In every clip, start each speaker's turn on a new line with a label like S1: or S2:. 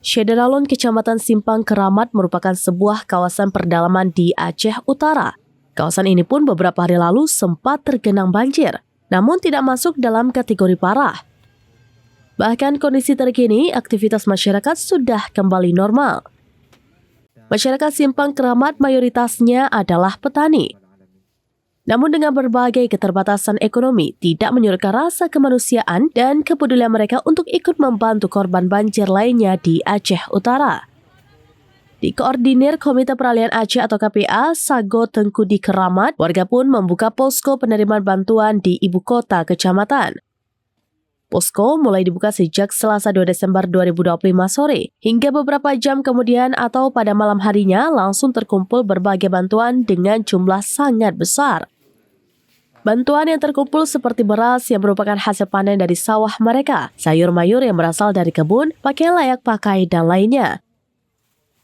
S1: Syederalon, Kecamatan Simpang Keramat merupakan sebuah kawasan perdalaman di Aceh Utara. Kawasan ini pun beberapa hari lalu sempat tergenang banjir, namun tidak masuk dalam kategori parah. Bahkan kondisi terkini, aktivitas masyarakat sudah kembali normal. Masyarakat Simpang Keramat mayoritasnya adalah petani. Namun dengan berbagai keterbatasan ekonomi, tidak menyurutkan rasa kemanusiaan dan kepedulian mereka untuk ikut membantu korban banjir lainnya di Aceh Utara. Dikoordinir Komite Peralihan Aceh atau KPA, Sago Tengku di Keramat, warga pun membuka posko penerimaan bantuan di ibu kota kecamatan. Posko mulai dibuka sejak Selasa 2 Desember 2025 sore, hingga beberapa jam kemudian atau pada malam harinya langsung terkumpul berbagai bantuan dengan jumlah sangat besar. Bantuan yang terkumpul seperti beras yang merupakan hasil panen dari sawah mereka, sayur mayur yang berasal dari kebun, pakaian layak pakai, dan lainnya.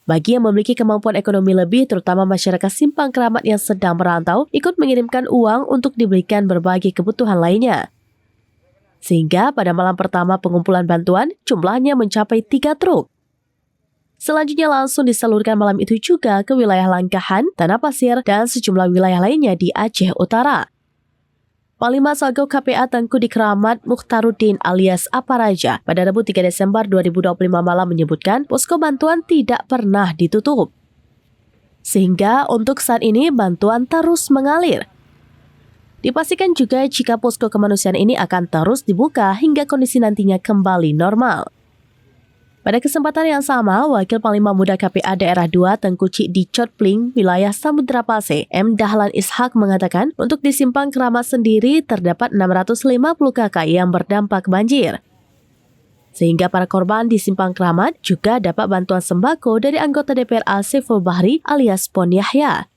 S1: Bagi yang memiliki kemampuan ekonomi lebih, terutama masyarakat Simpang Keramat yang sedang merantau, ikut mengirimkan uang untuk dibelikan berbagai kebutuhan lainnya. Sehingga pada malam pertama pengumpulan bantuan, jumlahnya mencapai 3 truk. Selanjutnya langsung disalurkan malam itu juga ke wilayah Langkahan, Tanah Pasir, dan sejumlah wilayah lainnya di Aceh Utara. Panglima Sago KPA Tengku di Keramat, Mukhtaruddin alias Aparaja, pada Rabu 3 Desember 2025 malam menyebutkan posko bantuan tidak pernah ditutup. Sehingga untuk saat ini bantuan terus mengalir. Dipastikan juga jika posko kemanusiaan ini akan terus dibuka hingga kondisi nantinya kembali normal. Pada kesempatan yang sama, Wakil Panglima Muda KPA Daerah 2 Tengku Cik di Cotpling, wilayah Samudra Pasir, M. Dahlan Ishak mengatakan untuk di Simpang Keramat sendiri terdapat 650 kakak yang berdampak banjir. Sehingga para korban di Simpang Keramat juga dapat bantuan sembako dari anggota DPRA Saiful Bahri alias Pon Yahya.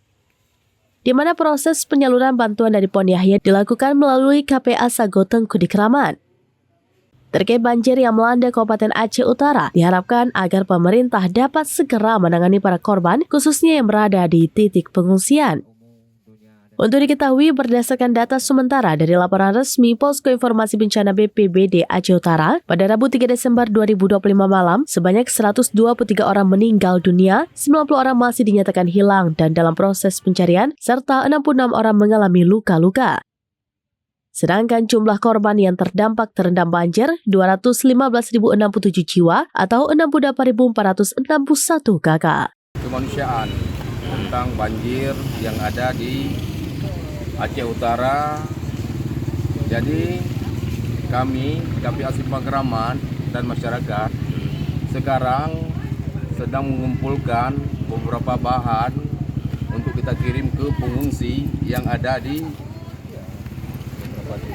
S1: Di mana proses penyaluran bantuan dari Pon Yahya dilakukan melalui KPA Sago Tengku di Keramat. Terkait banjir yang melanda Kabupaten Aceh Utara, diharapkan agar pemerintah dapat segera menangani para korban, khususnya yang berada di titik pengungsian. Untuk diketahui, berdasarkan data sementara dari laporan resmi Posko Informasi Bencana BPBD Aceh Utara, pada Rabu 3 Desember 2025 malam, sebanyak 123 orang meninggal dunia, 90 orang masih dinyatakan hilang dan dalam proses pencarian, serta 66 orang mengalami luka-luka. Sedangkan jumlah korban yang terdampak terendam banjir 215.067 jiwa atau 68.461 kakak.
S2: Kemanusiaan tentang banjir yang ada di Aceh Utara. Jadi kami KPA Simpang Keramat dan masyarakat sekarang sedang mengumpulkan beberapa bahan untuk kita kirim ke pengungsi yang ada di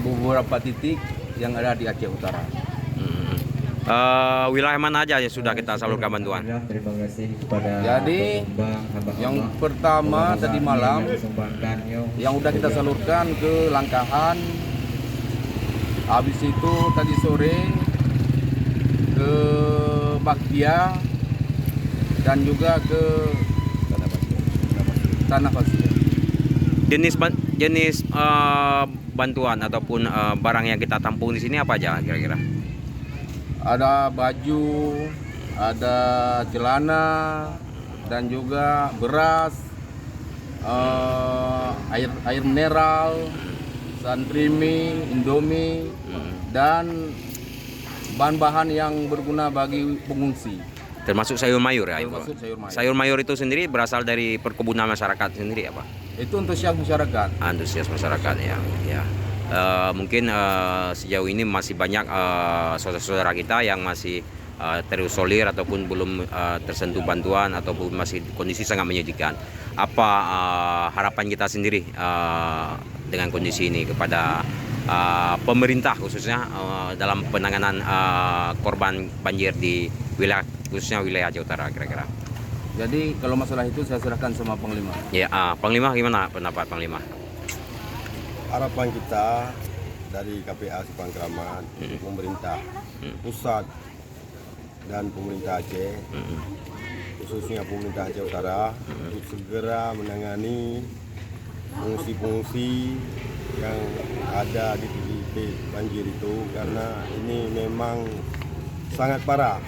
S2: beberapa titik yang ada di Aceh Utara.
S3: Wilayah mana aja yang sudah kita salurkan bantuan?
S2: Jadi yang pertama tadi malam yang udah kita salurkan ke Langkahan, habis itu tadi sore ke Baktia dan juga ke Tanah Pasir.
S3: Jenis bantuan ataupun barang yang kita tampung di sini apa aja kira-kira?
S2: Ada baju, ada celana, dan juga beras, air mineral, santrimi, indomie, dan bahan-bahan yang berguna bagi pengungsi.
S3: Termasuk sayur mayur ya?
S2: Termasuk sayur mayur.
S3: Sayur mayur itu sendiri berasal dari perkebunan masyarakat sendiri apa?
S2: Itu antusias masyarakat.
S3: Antusias masyarakat ya. Mungkin sejauh ini masih banyak saudara-saudara kita yang masih terisolir ataupun belum tersentuh bantuan ataupun masih kondisi sangat menyedihkan. Apa harapan kita sendiri dengan kondisi ini kepada pemerintah khususnya dalam penanganan korban banjir di wilayah khususnya wilayah Aceh Utara kira-kira?
S2: Jadi kalau masalah itu saya serahkan sama Panglima.
S3: Ya, Panglima gimana pendapat Panglima?
S4: Harapan kita dari KPA Simpang Keramat, pemerintah pusat dan pemerintah Aceh, khususnya pemerintah Aceh Utara, untuk segera menangani pengungsi-pengungsi yang ada di titik banjir itu, karena ini memang sangat parah.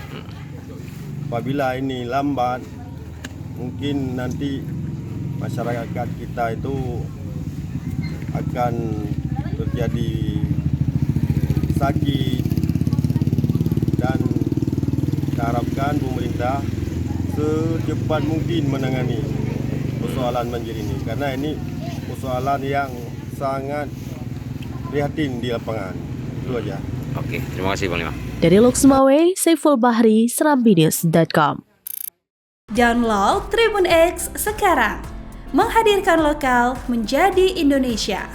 S4: Apabila ini lambat, mungkin nanti masyarakat kita itu akan terjadi sakit, dan kita harapkan pemerintah secepat mungkin menangani persoalan banjir ini, karena ini persoalan yang sangat prihatin di lapangan. Itu aja.
S3: Oke, terima kasih Panglima.
S1: Dari Luxmawe, Saiful Bahri, serambinews.com.
S5: Download Tribun X sekarang, menghadirkan lokal menjadi Indonesia.